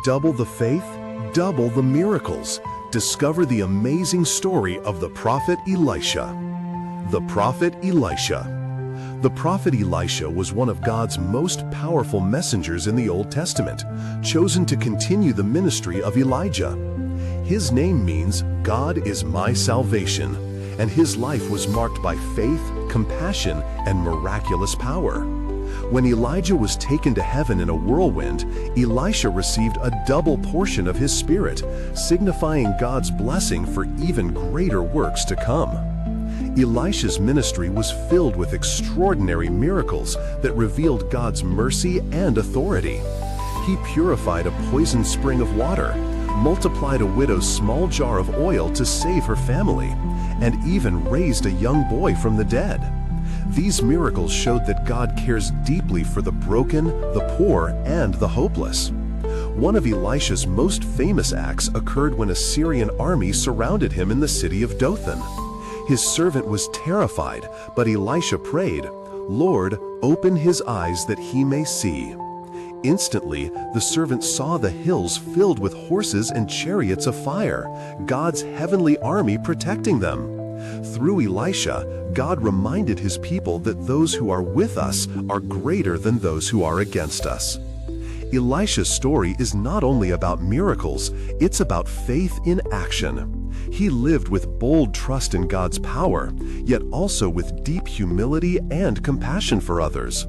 Double the faith, double the miracles. Discover the amazing story of the prophet Elisha. The prophet Elisha. The prophet Elisha was one of God's most powerful messengers in the Old Testament, chosen to continue the ministry of Elijah. His name means God is my salvation, and his life was marked by faith, compassion, and miraculous power. When Elijah was taken to heaven in a whirlwind, Elisha received a double portion of his spirit, signifying God's blessing for even greater works to come. Elisha's ministry was filled with extraordinary miracles that revealed God's mercy and authority. He purified a poisoned spring of water, multiplied a widow's small jar of oil to save her family, and even raised a young boy from the dead. These miracles showed that God cares deeply for the broken, the poor, and the hopeless. One of Elisha's most famous acts occurred when a Syrian army surrounded him in the city of Dothan. His servant was terrified, but Elisha prayed, "Lord, open his eyes that he may see." Instantly, the servant saw the hills filled with horses and chariots of fire, God's heavenly army protecting them. Through Elisha, God reminded his people that those who are with us are greater than those who are against us. Elisha's story is not only about miracles, it's about faith in action. He lived with bold trust in God's power, yet also with deep humility and compassion for others.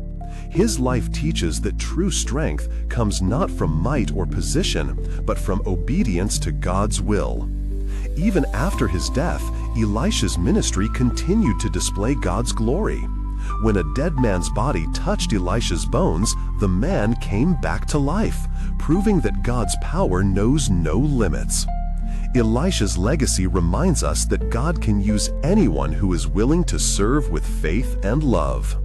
His life teaches that true strength comes not from might or position, but from obedience to God's will. Even after his death, Elisha's ministry continued to display God's glory. When a dead man's body touched Elisha's bones, the man came back to life, proving that God's power knows no limits. Elisha's legacy reminds us that God can use anyone who is willing to serve with faith and love.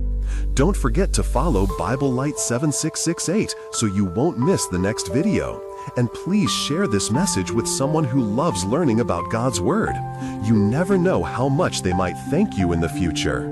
Don't forget to follow Bible Light 7668 so you won't miss the next video. And please share this message with someone who loves learning about God's Word. You never know how much they might thank you in the future.